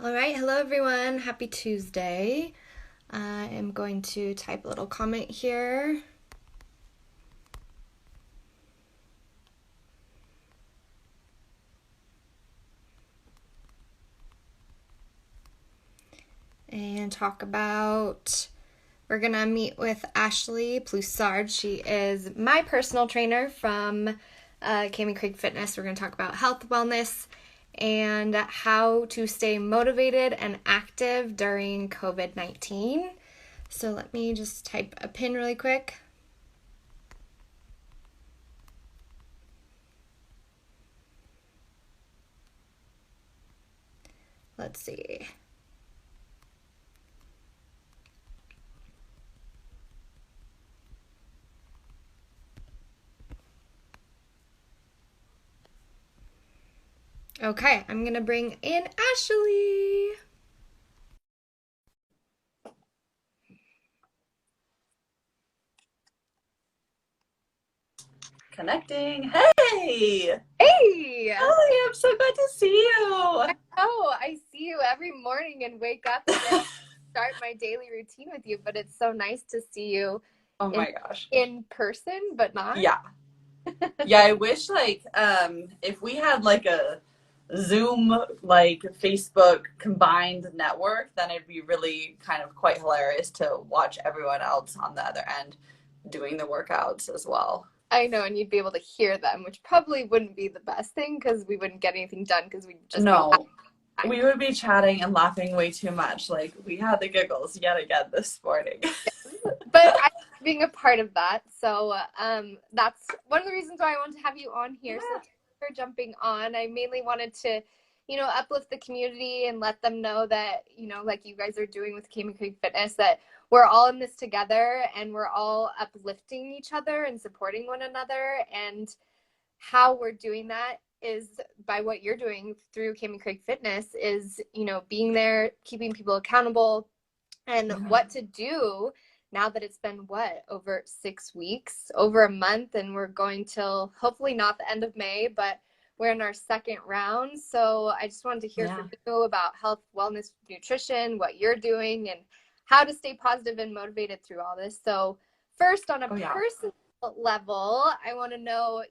All right, hello everyone. Happy Tuesday. I am going to type a little comment here. And talk about, we're going to meet with Ashley Ploussard. She is my personal trainer from Camie Cragg Fitness. We're going to talk about health, wellness, and how to stay motivated and active during COVID-19. So let me just type a pin really quick. Let's see. Okay, I'm gonna bring in Ashley. Connecting. Hey! Hey! Hi, I'm so glad to see you. Oh, I see you every morning and wake up and then start my daily routine with you, but it's so nice to see you Oh in my gosh. in person, but not. Yeah. Yeah, I wish if we had like a Zoom Facebook combined network, then it'd be really kind of quite hilarious to watch everyone else on the other end doing the workouts as well. I know, and you'd be able to hear them, which probably wouldn't be the best thing because we wouldn't get anything done because we'd just be No, laughing. we would be chatting and laughing way too much. Like we had the giggles yet again this morning. But I like being a part of that. So that's one of the reasons why I wanted to have you on here. So thanks for jumping on. I mainly wanted to, uplift the community and let them know that, like you guys are doing with Camie Creek Fitness, that we're all in this together and we're all uplifting each other and supporting one another. And how we're doing that is by what you're doing through Camie Creek Fitness is, being there, keeping people accountable, and Yeah. what to do now that it's been over 6 weeks, over a month, and we're going till hopefully not the end of May, but we're in our second round. So I just wanted to hear Yeah. from you about health, wellness, nutrition, what you're doing, and how to stay positive and motivated through all this. So first, on a Oh yeah. personal level, I want to know,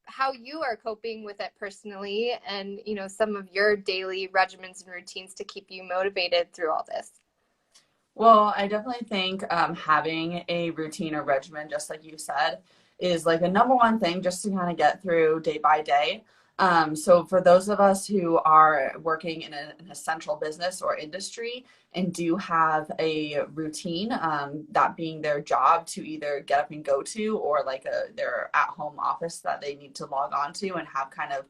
how you are coping with it personally, and some of your daily regimens and routines to keep you motivated through all this. Well, I definitely think having a routine or regimen, just like you said, is like a number one thing just to kind of get through day by day. So for those of us who are working in an essential business or industry and do have a routine, that being their job to either get up and go to, or like their at-home office that they need to log on to and have kind of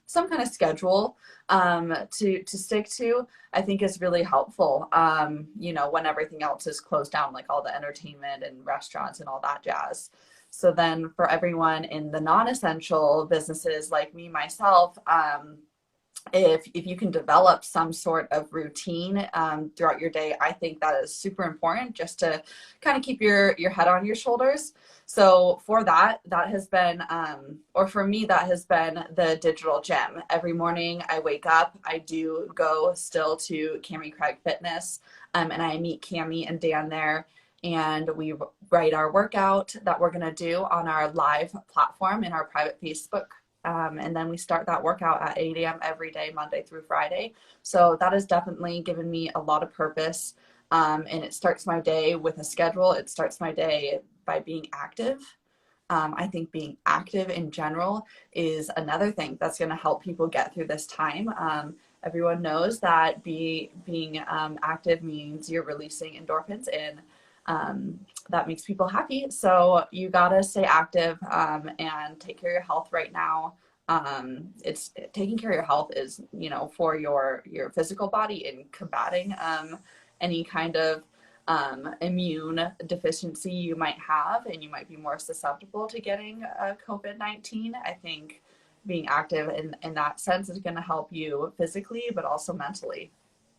some kind of schedule to stick to, I think is really helpful. When everything else is closed down, like all the entertainment and restaurants and all that jazz. So then for everyone in the non-essential businesses like me, myself, if you can develop some sort of routine throughout your day, I think that is super important just to kind of keep your head on your shoulders. So for that has been, or for me, that has been the digital gym. Every morning I wake up, I do go still to Camie Cragg Fitness, and I meet Camie and Dan there. And we write our workout that we're going to do on our live platform in our private Facebook, and then we start that workout at 8 a.m. every day, Monday through Friday. So that has definitely given me a lot of purpose. And it starts my day with a schedule. It starts my day by being active. I think being active in general is another thing that's going to help people get through this time. Everyone knows that being active means you're releasing endorphins, and that makes people happy. So you gotta stay active and take care of your health right now. It's taking care of your health is, for your physical body and combating any kind of immune deficiency you might have, and you might be more susceptible to getting COVID-19. I think being active in that sense is going to help you physically, but also mentally.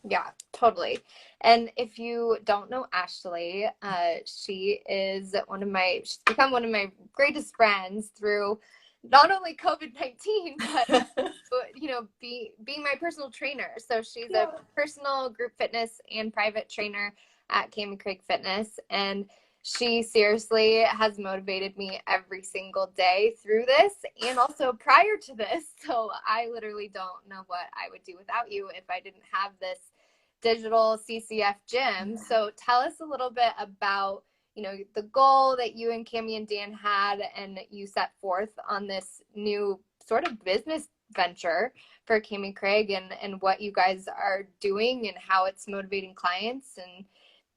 Yeah, totally. And if you don't know Ashley, she's become one of my greatest friends through not only COVID-19, but you know, being my personal trainer. So she's Yeah. a personal group fitness and private trainer at Camie Cragg Fitness, and she seriously has motivated me every single day through this and also prior to this. So I literally don't know what I would do without you if I didn't have this digital CCF gym. So tell us a little bit about, you know, the goal that you and Camie and Dan had and you set forth on this new sort of business venture for Camie Cragg, and what you guys are doing and how it's motivating clients and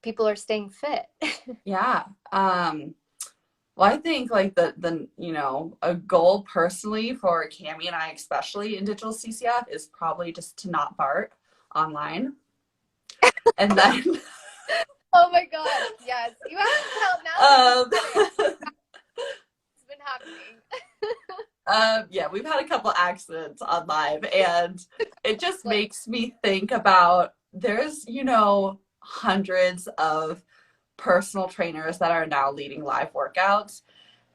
people are staying fit. Yeah. Well, I think like the you know, a goal personally for Camie and I, especially in digital CCF, is probably just to not fart online. And then Oh my God. Yes. You have to tell now that it's been happening. yeah, we've had a couple accidents on live, and it just makes me think about there's, you know, hundreds of personal trainers that are now leading live workouts.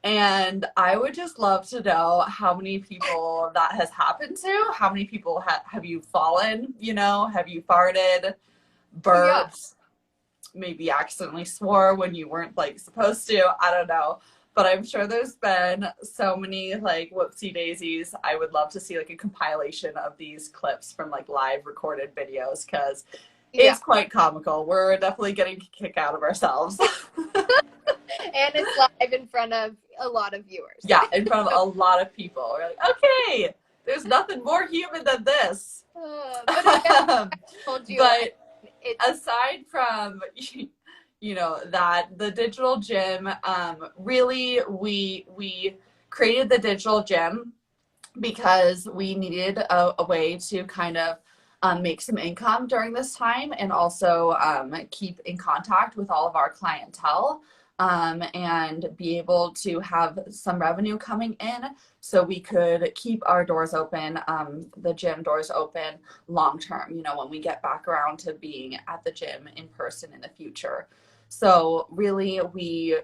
And I would just love to know how many people that has happened to. How many people have you fallen? You know, have you farted, burped, maybe accidentally swore when you weren't like supposed to? I don't know. But I'm sure there's been so many like whoopsie daisies. I would love to see like a compilation of these clips from like live recorded videos because it's quite comical. We're definitely getting a kick out of ourselves. And it's live in front of a lot of viewers. Yeah, in front of a lot of people. We're like, okay, there's nothing more human than this. But again, I told you, but aside from, you know, that the digital gym, really we created the digital gym because we needed a way to kind of make some income during this time and also keep in contact with all of our clientele. And be able to have some revenue coming in so we could keep our doors open, the gym doors open long term, you know, when we get back around to being at the gym in person in the future. So really we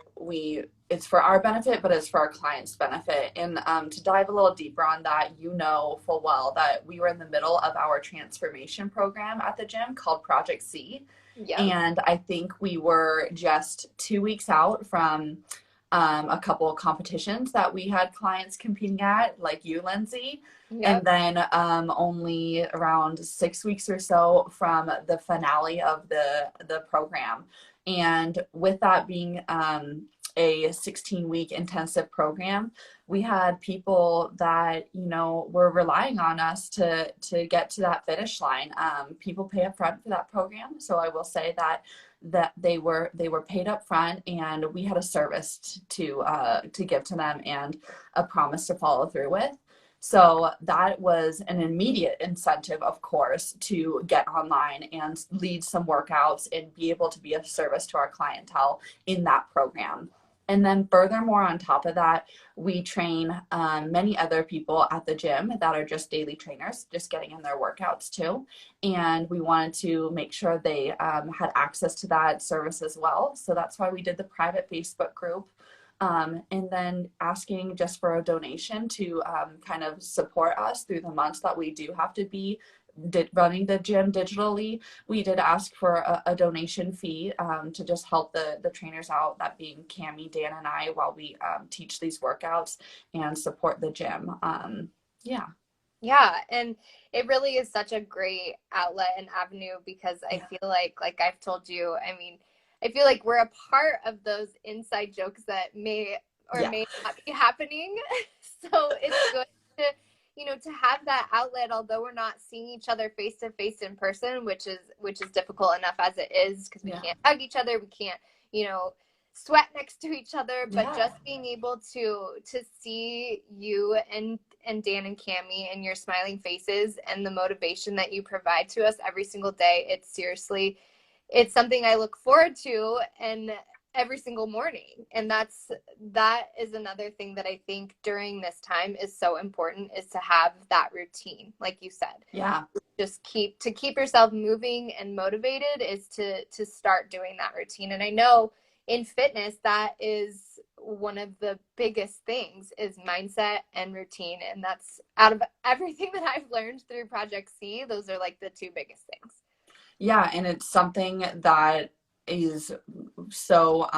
it's for our benefit, but it's for our clients' benefit. And to dive a little deeper on that, you know full well that we were in the middle of our transformation program at the gym called Project C. Yeah. And I think we were just 2 weeks out from a couple of competitions that we had clients competing at, like you, Lindsey. And then only around 6 weeks or so from the finale of the program. And with that being a 16-week intensive program, we had people that, you know, were relying on us to get to that finish line. People pay up front for that program. So I will say that they were paid up front, and we had a service to give to them and a promise to follow through with. So that was an immediate incentive, of course, to get online and lead some workouts and be able to be of service to our clientele in that program. And then furthermore, on top of that, we train many other people at the gym that are just daily trainers, just getting in their workouts too. And we wanted to make sure they had access to that service as well. So that's why we did the private Facebook group. And then asking just for a donation to kind of support us through the months that we do have to be running the gym digitally. We did ask for a donation fee to just help the trainers out, that being Camie, Dan, and I, while we teach these workouts and support the gym. Yeah, and it really is such a great outlet and avenue because I feel like I've told you, I mean, I feel like we're a part of those inside jokes that may or may not be happening. So it's good to, you know, to have that outlet, although we're not seeing each other face to face in person, which is difficult enough as it is because we can't hug each other, we can't, you know, sweat next to each other, but just being able to see you and Dan and Camie and your smiling faces and the motivation that you provide to us every single day, it's something I look forward to and every single morning. And that is another thing that I think during this time is so important, is to have that routine, like you said. Yeah. Just keep yourself moving and motivated is to start doing that routine. And I know in fitness, that is one of the biggest things is mindset and routine. And that's, out of everything that I've learned through Project C, those are like the two biggest things. Yeah, and it's something that is so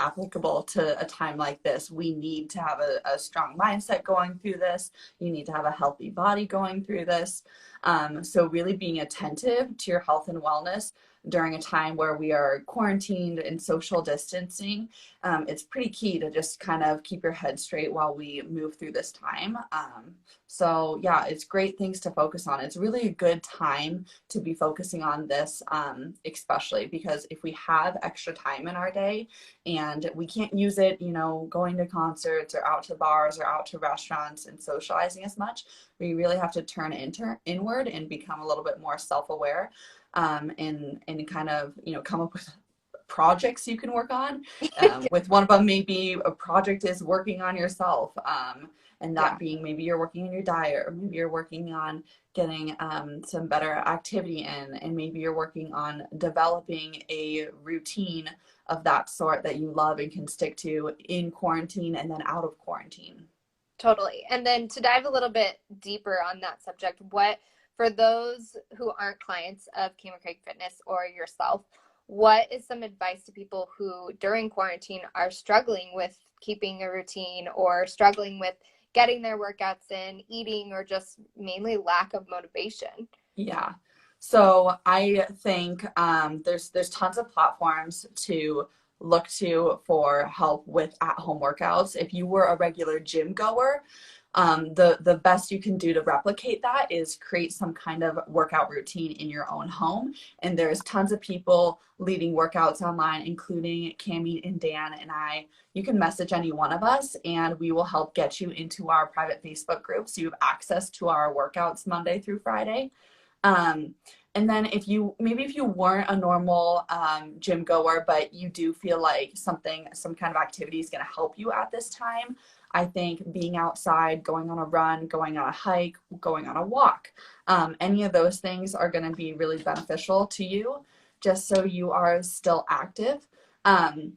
applicable to a time like this. We need to have a strong mindset going through this. You need to have a healthy body going through this. So really being attentive to your health and wellness during a time where we are quarantined and social distancing, it's pretty key to just kind of keep your head straight while we move through this time. So yeah, it's great things to focus on. It's really a good time to be focusing on this, especially because if we have extra time in our day and we can't use it, you know, going to concerts or out to bars or out to restaurants and socializing as much, we really have to turn inward and become a little bit more self-aware, and kind of, you know, come up with projects you can work on. With one of them, maybe a project is working on yourself. And that being maybe you're working on your diet, or maybe you're working on getting some better activity in, and maybe you're working on developing a routine of that sort that you love and can stick to in quarantine and then out of quarantine. Totally. And then to dive a little bit deeper on that subject, what, for those who aren't clients of Camie Cragg Fitness or yourself, what is some advice to people who during quarantine are struggling with keeping a routine or struggling with getting their workouts in, eating, or just mainly lack of motivation? Yeah. So I think there's tons of platforms to look to for help with at-home workouts. If you were a regular gym goer, the best you can do to replicate that is create some kind of workout routine in your own home. And there's tons of people leading workouts online, including Camie and Dan and I. You can message any one of us and we will help get you into our private Facebook group so you have access to our workouts Monday through Friday. And then if you weren't a normal gym goer, but you do feel like some kind of activity is going to help you at this time, I think being outside, going on a run, going on a hike, going on a walk, any of those things are going to be really beneficial to you, just so you are still active. And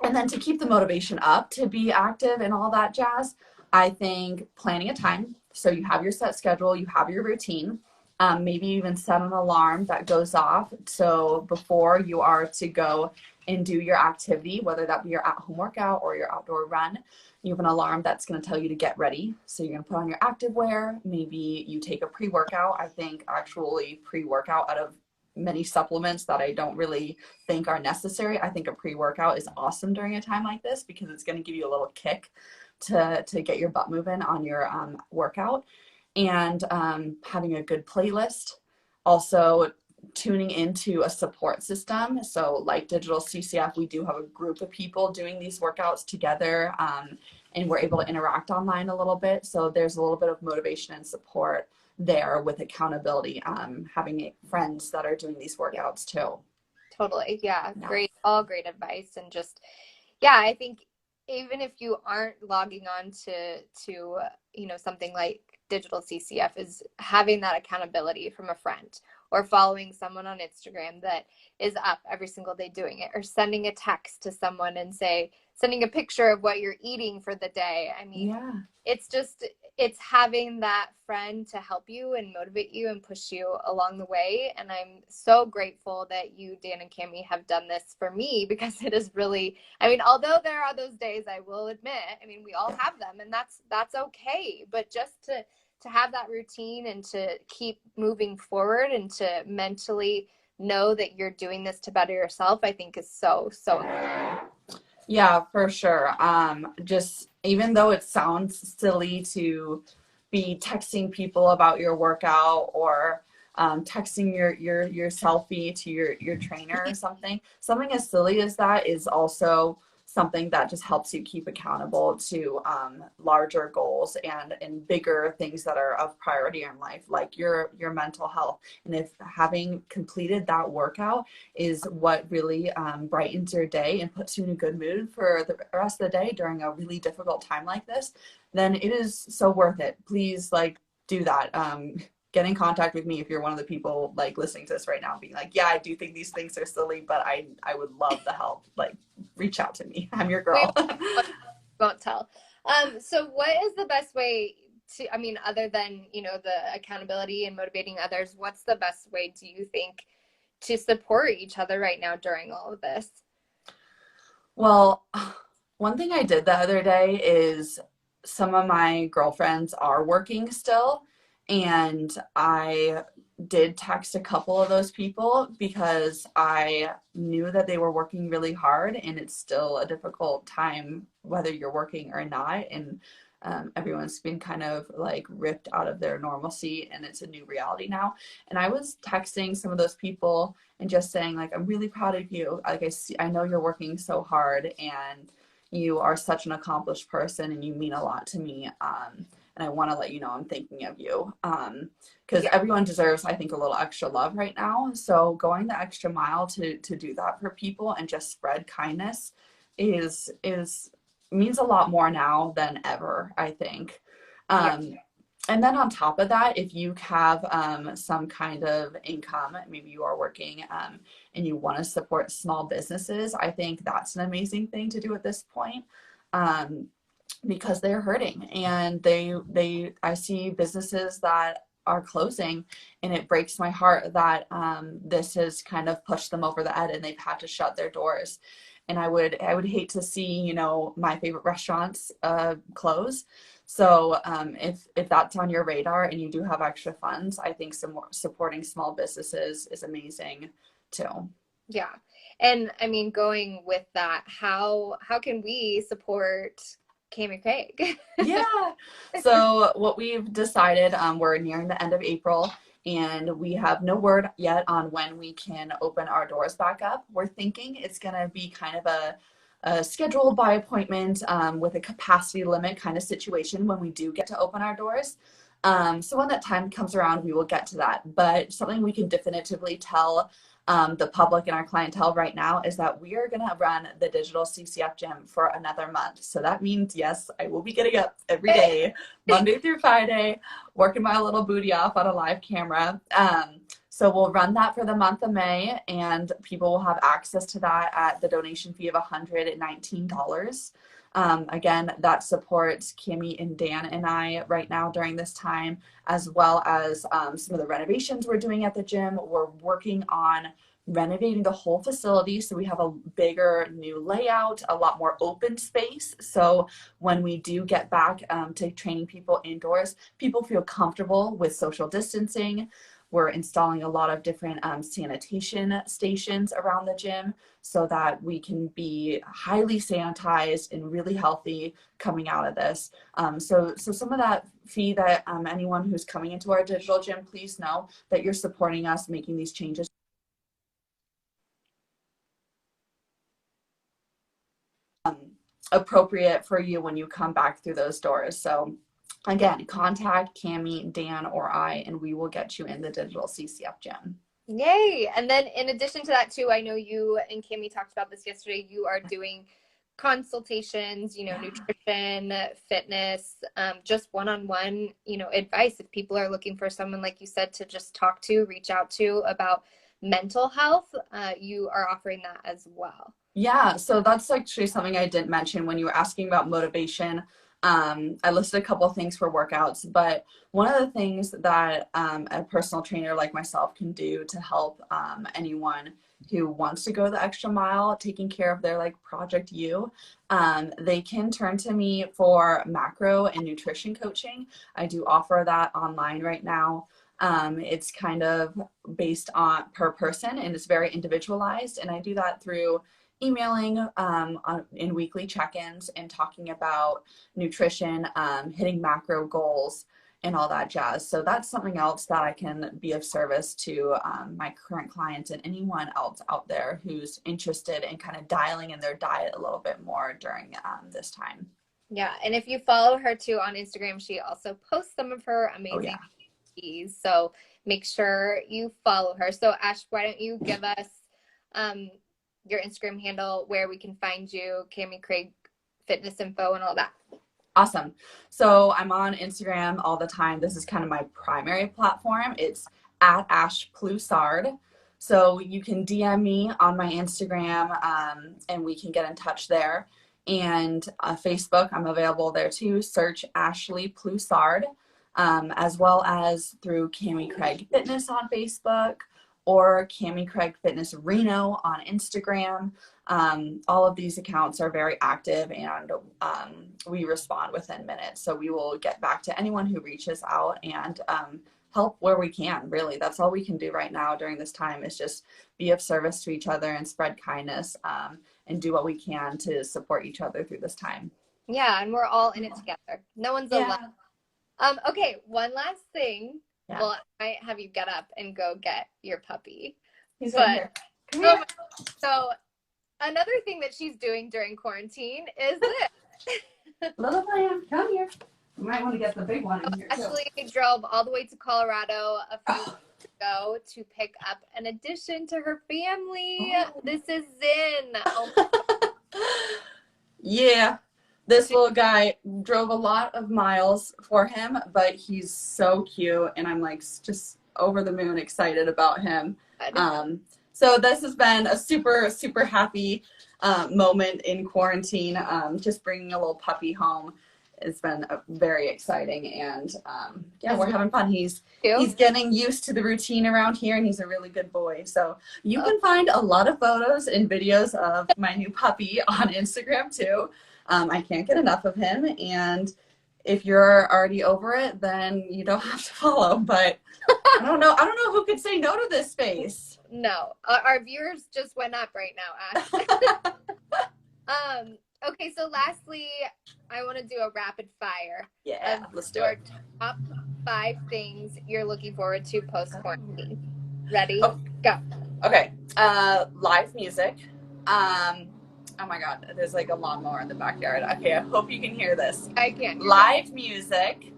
then to keep the motivation up to be active and all that jazz, I think planning a time. So you have your set schedule, you have your routine. Maybe even set an alarm that goes off. So before you are to go and do your activity, whether that be your at-home workout or your outdoor run, you have an alarm that's going to tell you to get ready. So you're going to put on your active wear. Maybe you take a pre-workout. I think actually pre-workout, out of many supplements that I don't really think are necessary, I think a pre-workout is awesome during a time like this because it's going to give you a little kick to get your butt moving on your workout. And having a good playlist, also tuning into a support system. So like Digital CCF, we do have a group of people doing these workouts together, and we're able to interact online a little bit. So there's a little bit of motivation and support there with accountability, having friends that are doing these workouts too. Totally. Yeah. Great. All great advice. And just, yeah, I think even if you aren't logging on to you know, something like Digital CCF, is having that accountability from a friend or following someone on Instagram that is up every single day doing it, or sending a text to someone and sending a picture of what you're eating for the day. I mean, it's having that friend to help you and motivate you and push you along the way. And I'm so grateful that you, Dan and Camie, have done this for me, because it is really, I mean, although there are those days, I will admit, I mean, we all have them, and that's okay. But just to have that routine and to keep moving forward and to mentally know that you're doing this to better yourself, I think is so important. Yeah, for sure. Just even though it sounds silly to be texting people about your workout, or texting your selfie to your trainer or something as silly as that is also something that just helps you keep accountable to larger goals and bigger things that are of priority in life, like your mental health. And if having completed that workout is what really brightens your day and puts you in a good mood for the rest of the day during a really difficult time like this, then it is so worth it. Please, do that. Get in contact with me if you're one of the people listening to this right now being like, yeah, I do think these things are silly, but I would love the help. Reach out to me. I'm your girl. won't tell. So what is the best way to, I mean, other than, you know, the accountability and motivating others, what's the best way, do you think, to support each other right now during all of this? Well, one thing I did the other day is some of my girlfriends are working still, and I did text a couple of those people because I knew that they were working really hard, and it's still a difficult time whether you're working or not. And everyone's been kind of like ripped out of their normalcy, and it's a new reality now. And I was texting some of those people and just saying, like, I'm really proud of you. Like, I know you're working so hard, and you are such an accomplished person, and you mean a lot to me. And I want to let you know I'm thinking of you. Because everyone deserves, I think, a little extra love right now. So going the extra mile to do that for people and just spread kindness is means a lot more now than ever, I think. And then on top of that, if you have some kind of income, maybe you are working and you want to support small businesses, I think that's an amazing thing to do at this point. Because they're hurting, and I see businesses that are closing, and it breaks my heart that this has kind of pushed them over the edge and they've had to shut their doors. And I would hate to see, you know, my favorite restaurants close. So if that's on your radar and you do have extra funds, I think supporting small businesses is amazing too. Yeah. And I mean, going with that, how can we support Camie Cragg? Yeah. So what we've decided, we're nearing the end of April, and we have no word yet on when we can open our doors back up. We're thinking it's going to be kind of a scheduled by appointment with a capacity limit kind of situation when we do get to open our doors. So when that time comes around, we will get to that. But something we can definitively tell the public and our clientele right now is that we are going to run the digital CCF gym for another month. So that means, yes, I will be getting up every day, Monday through Friday, working my little booty off on a live camera. So we'll run that for the month of May, and people will have access to that at the donation fee of $119. Again, that supports Camie and Dan and I right now during this time, as well as some of the renovations we're doing at the gym. We're working on renovating the whole facility, so we have a bigger new layout, a lot more open space. So when we do get back to training people indoors, people feel comfortable with social distancing. We're installing a lot of different sanitation stations around the gym so that we can be highly sanitized and really healthy coming out of this. So some of that fee that anyone who's coming into our digital gym, please know that you're supporting us making these changes appropriate for you when you come back through those doors. So again, contact Camie, Dan, or I, and we will get you in the digital CCF gym. Yay. And then in addition to that too, I know you and Camie talked about this yesterday, you are doing consultations, you know, nutrition, fitness, just one-on-one, you know, advice. If people are looking for someone, like you said, to just talk to, reach out to about mental health, you are offering that as well. Yeah, so that's actually something I didn't mention when you were asking about motivation. I listed a couple of things for workouts, but one of the things that a personal trainer like myself can do to help anyone who wants to go the extra mile, taking care of their like Project You, they can turn to me for macro and nutrition coaching. I do offer that online right now. It's kind of based on per person, and it's very individualized, and I do that through emailing in weekly check-ins and talking about nutrition, hitting macro goals, and all that jazz. So that's something else that I can be of service to my current clients and anyone else out there who's interested in kind of dialing in their diet a little bit more during this time. Yeah, and if you follow her too on Instagram, she also posts some of her amazing recipes. So make sure you follow her. So Ash, why don't you give us your Instagram handle, where we can find you, Camie Cragg fitness info and all that. Awesome. So I'm on Instagram all the time. This is kind of my primary platform. It's at Ash Ploussard. So you can DM me on my Instagram and we can get in touch there. And Facebook, I'm available there too. Search Ashley Ploussard, as well as through Camie Cragg Fitness on Facebook or Camie Cragg Fitness Reno on Instagram. All of these accounts are very active, and we respond within minutes. So we will get back to anyone who reaches out and help where we can. Really, that's all we can do right now during this time, is just be of service to each other and spread kindness, and do what we can to support each other through this time. Yeah, and we're all in it together. No one's alone. Okay, one last thing. Yeah. Well, I might have you get up and go get your puppy. He's right here. Come here. So another thing that she's doing during quarantine is this. Little lamb, come here. You might want to get the big one in here too. Ashley drove all the way to Colorado a few weeks ago to pick up an addition to her family. Oh. This is Zin. Oh. Yeah. This little guy drove a lot of miles for him, but he's so cute, and I'm like just over the moon excited about him. So this has been a super, super happy moment in quarantine. Just bringing a little puppy home. It's been very exciting, and yeah, we're having fun. He's getting used to the routine around here, and he's a really good boy. So you can find a lot of photos and videos of my new puppy on Instagram too. I can't get enough of him, and if you're already over it, then you don't have to follow. But I don't know who could say no to this space. No, our viewers just went up right now, Ash. Okay, so lastly, I want to do a rapid fire. Yeah, let's do it. Top 5 things you're looking forward to post-quarantine. Ready? Oh. Go. Okay. Live music. Oh my God, there's like a lawnmower in the backyard. Okay, I hope you can hear this. I can. Live music.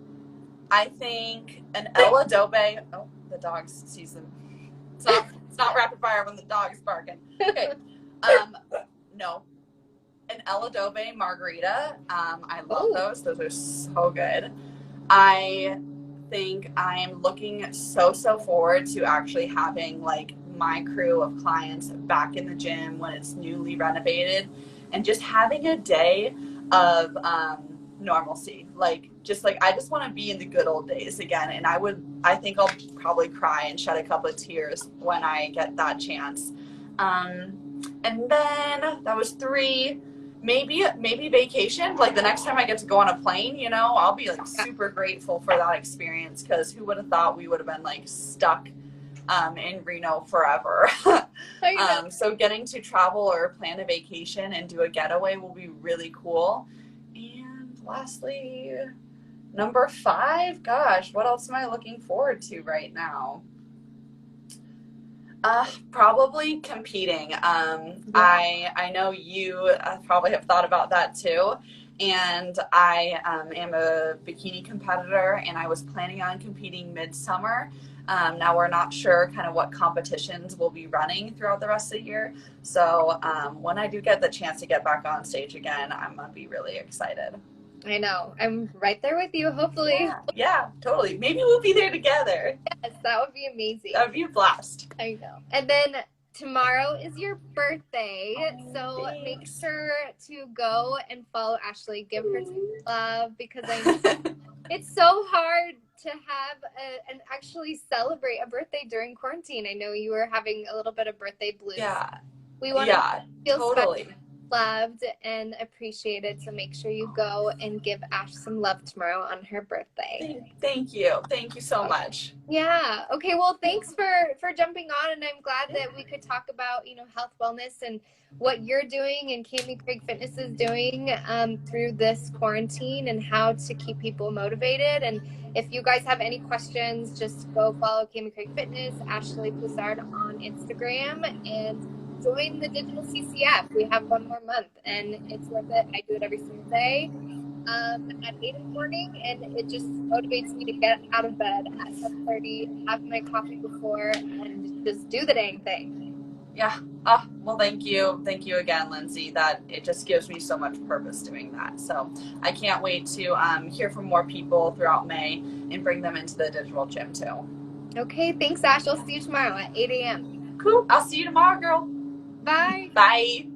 I think an El Adobe. Oh, the dog sees them. It's not rapid fire when the dog is barking. Okay. No. An El Adobe margarita. I love those. Those are so good. I think I'm looking so forward to actually having like my crew of clients back in the gym when it's newly renovated, and just having a day of normalcy. I just want to be in the good old days again. And I think I'll probably cry and shed a couple of tears when I get that chance. And then that was 3. Maybe vacation. Like the next time I get to go on a plane, I'll be like super grateful for that experience, because who would have thought we would have been like stuck in Reno forever. So getting to travel or plan a vacation and do a getaway will be really cool. And lastly, number 5, gosh, what else am I looking forward to right now? Probably competing. I know you probably have thought about that too. And I am a bikini competitor, and I was planning on competing midsummer. Now we're not sure kind of what competitions we'll be running throughout the rest of the year. So when I do get the chance to get back on stage again, I'm going to be really excited. I know. I'm right there with you, hopefully. Yeah, totally. Maybe we'll be there together. Yes, that would be amazing. That would be a blast. I know. And then tomorrow is your birthday, so thanks. Make sure to go and follow Ashley. Give her some love, because I know it's so hard to have and actually celebrate a birthday during quarantine. I know you were having a little bit of birthday blues. Yeah. We want to feel totally special, loved, and appreciated. So make sure you go and give Ash some love tomorrow on her birthday. Thank you. Thank you so much. Yeah. Okay. Well, thanks for jumping on, and I'm glad that we could talk about health, wellness, and what you're doing and Camie Cragg Fitness is doing through this quarantine, and how to keep people motivated. And if you guys have any questions, just go follow Camie Cragg Fitness, Ashley Ploussard on Instagram, and join the digital CCF. We have 1 more month, and it's worth it. I do it every single day at 8 in the morning, and it just motivates me to get out of bed at 7:30, have my coffee before, and just do the dang thing. Yeah. Well, thank you. Thank you again, Lindsay. That it just gives me so much purpose doing that. So I can't wait to hear from more people throughout May and bring them into the digital gym too. Okay. Thanks, Ash. I'll see you tomorrow at 8 a.m. Cool. I'll see you tomorrow, girl. Bye. Bye.